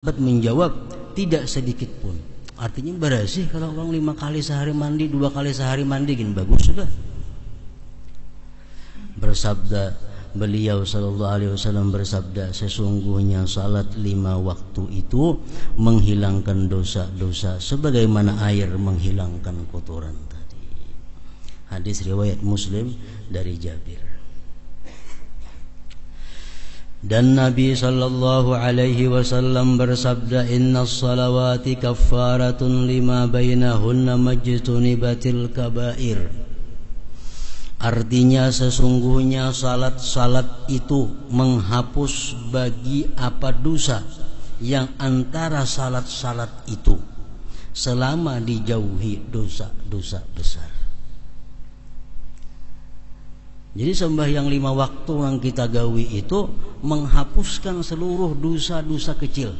menjawab tidak sedikit pun. Artinya bersih kalau orang 5 kali sehari mandi, 2 kali sehari mandi, gini bagus sudah. Bersabda beliau sallallahu alaihi wasallam bersabda, sesungguhnya salat 5 waktu itu menghilangkan dosa-dosa sebagaimana air menghilangkan kotoran tadi. Hadis riwayat Muslim dari Jabir. Dan Nabi sallallahu alaihi wasallam bersabda, innas salawati kaffaratun lima bainahunna majtunibatil kabair. Artinya sesungguhnya salat-salat itu menghapus bagi apa dosa yang antara salat-salat itu selama dijauhi dosa-dosa besar. Jadi sembahyang 5 waktu yang kita gawi itu menghapuskan seluruh dosa-dosa kecil.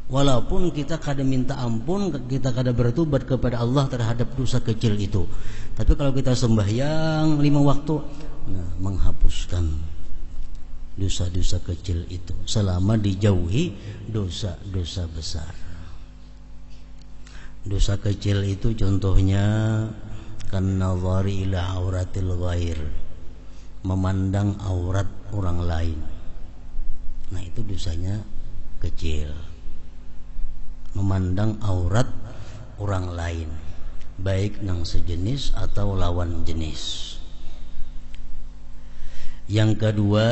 Walaupun kita kada minta ampun, kita kada bertobat kepada Allah terhadap dosa kecil itu. Tapi kalau kita sembahyang 5 waktu, menghapuskan dosa-dosa kecil itu selama dijauhi dosa-dosa besar. Dosa kecil itu contohnya kan-nazari ila auratil ghair, memandang aurat orang lain. Nah, itu dosanya kecil. Memandang aurat orang lain, baik nang sejenis atau lawan jenis. Yang kedua,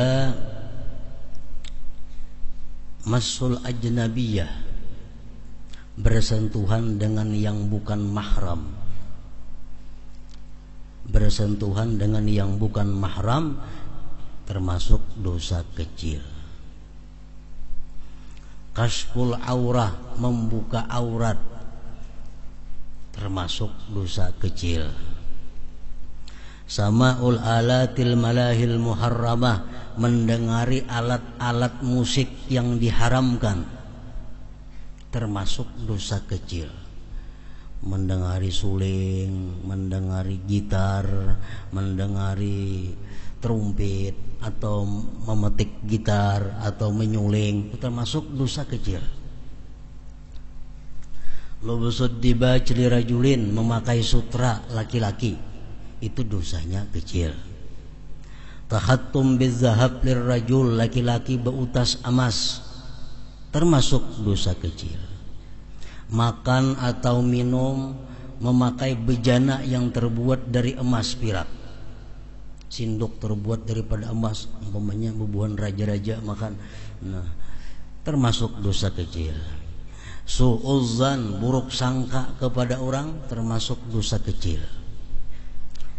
masul ajnabiyah, bersentuhan dengan yang bukan mahram. Bersentuhan dengan yang bukan mahram termasuk dosa kecil. Kasful aurah, membuka aurat, termasuk dosa kecil. Sama'ul alatil malahil muharramah, mendengari alat-alat musik yang diharamkan, termasuk dosa kecil. Mendengari suling, mendengari gitar, mendengari trumpet, atau memetik gitar, atau menyuling, itu termasuk dosa kecil. Lubusud dibaj lirajulin, memakai sutra laki-laki, itu dosanya kecil. Tahattum bizahab lirrajul, laki-laki beutas emas, termasuk dosa kecil. Makan atau minum memakai bejana yang terbuat dari emas perak, sindok terbuat daripada emas, umpamanya bubuhan raja-raja makan, nah termasuk dosa kecil. Su'uzzan, buruk sangka kepada orang, termasuk dosa kecil.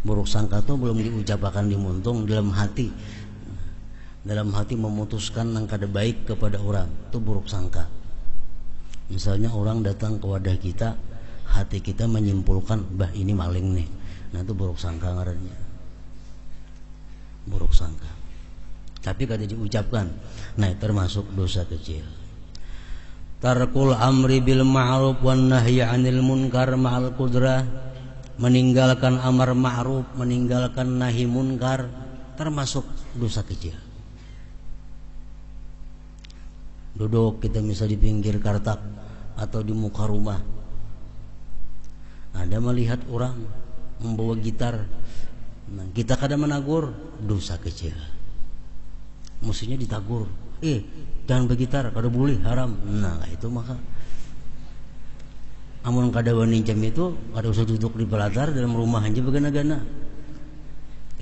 Buruk sangka itu belum diucapkan di muntung, dalam hati memutuskan yang kada baik kepada orang, itu buruk sangka. Misalnya orang datang ke wadah kita, hati kita menyimpulkan, bah ini maling nih, nah itu buruk sangka ngarannya. Buruk sangka, tapi kada diucapkan, nah termasuk dosa kecil. Tarkul amri bil ma'ruf wan nahyi 'anil munkar ma'al qudrah, meninggalkan amar ma'ruf, meninggalkan nahi munkar, termasuk dosa kecil. Duduk kita misal di pinggir kartak atau di muka rumah, ada melihat orang membawa gitar, nah, kita kada menagur, dosa kecil. Mestinya ditagur, jangan bergitar, kada boleh, haram. Nah itu maka amun kada wani jam itu, kada usah duduk di pelatar dalam rumah aja begana-gana.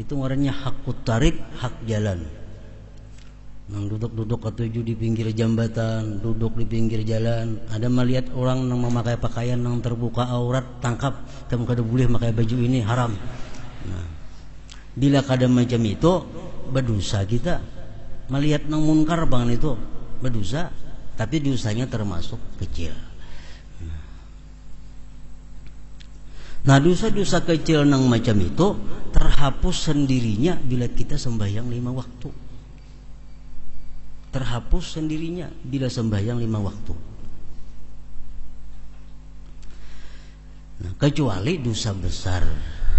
Itu ngarannya hakut tarik, hak jalan. Nang duduk-duduk ketujuh di pinggir jambatan, duduk di pinggir jalan, ada melihat orang yang memakai pakaian yang terbuka aurat, tangkap, kamu kada boleh pakai baju ini, haram. Nah, bila kada macam itu, berdosa kita. Melihat nang munkar bangan itu, berdosa, tapi dosanya termasuk kecil. Nah, dosa-dosa kecil nang macam itu terhapus sendirinya bila kita sembahyang 5 waktu. Terhapus sendirinya bila sembahyang 5 waktu. Nah, kecuali dosa besar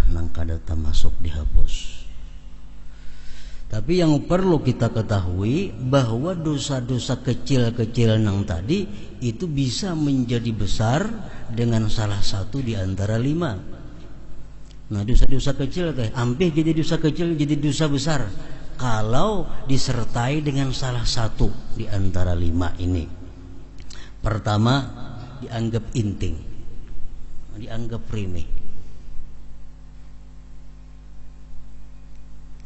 nang kada termasuk dihapus. Tapi yang perlu kita ketahui bahwa dosa-dosa kecil-kecil yang tadi itu bisa menjadi besar dengan salah satu di antara 5. Nah, dosa-dosa kecil hampir jadi dosa kecil jadi dosa besar kalau disertai dengan salah satu di antara 5 ini. Pertama, dianggap inting, dianggap remeh.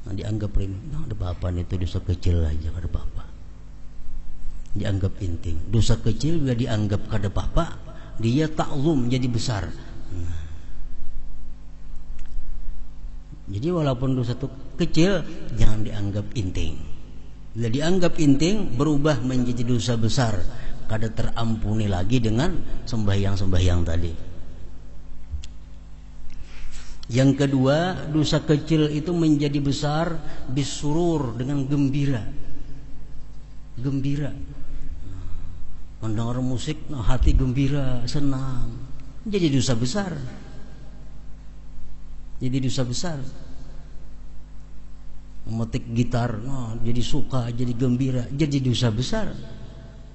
Nah, dianggap remeh. Nah, ada apa-apa itu dosa kecil aja, ada apa-apa. Dianggap inting. Dosa kecil bila dianggap kada apa-apa, dia taklum jadi besar. Nah. Jadi walaupun dosa itu kecil, jangan dianggap inting. Bila dianggap inting, berubah menjadi dosa besar, kada terampuni lagi dengan sembahyang-sembahyang tadi. Yang kedua, dosa kecil itu menjadi besar bisurur, dengan gembira. Gembira. Mendengar musik, hati gembira, senang. Jadi dosa besar. Jadi dosa besar. Memetik gitar, jadi suka, jadi gembira, jadi dosa besar.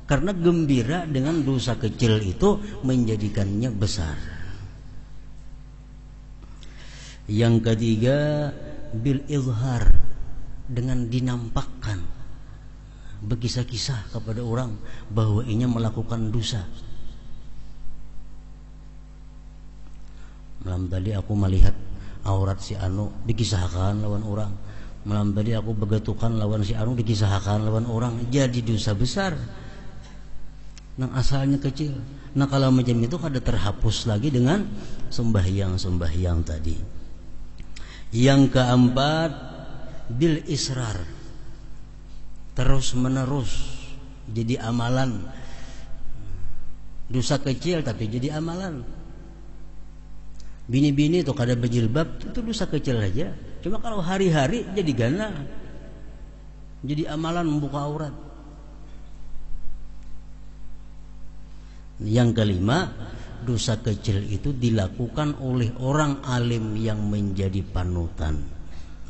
Karena gembira dengan dosa kecil itu menjadikannya besar. Yang ketiga, bil izhar, dengan dinampakkan, berkisah-kisah kepada orang bahwa ia melakukan dosa. Malam tadi aku melihat aurat si anu, dikisahkan lawan orang. Malam tadi aku begetukan lawan si anu, dikisahkan lawan orang. Jadi dosa besar. Nah, asalnya kecil. Nah, kalau macam itu kada terhapus lagi dengan sembahyang-sembahyang tadi. Yang keempat, bil israr, terus menerus jadi amalan. Dosa kecil tapi jadi amalan. Bini-bini itu kada berjilbab itu dosa kecil aja. Cuma kalau hari-hari jadi gana, jadi amalan membuka aurat. Yang kelima, dosa kecil itu dilakukan oleh orang alim yang menjadi panutan.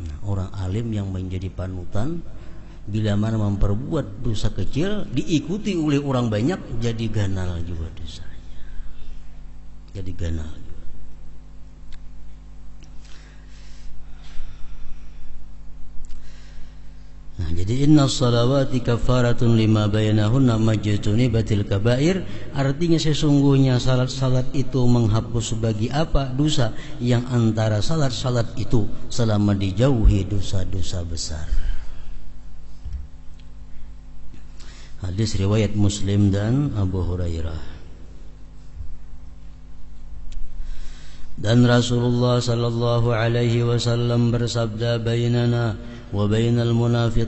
Nah, orang alim yang menjadi panutan, bila mana memperbuat dosa kecil diikuti oleh orang banyak, jadi ganal juga dosanya. Jadi ganal juga. Nah, jadi inna salawati kafaratun lima bayanahunna majtunibatil kabair, artinya sesungguhnya salat-salat itu menghapus bagi apa dosa yang antara salat-salat itu selama dijauhi dosa-dosa besar. Hadis riwayat Muslim dan Abu Hurairah. Dan Rasulullah sallallahu alaihi wasallam bersabda, bainana wa bainal munafiq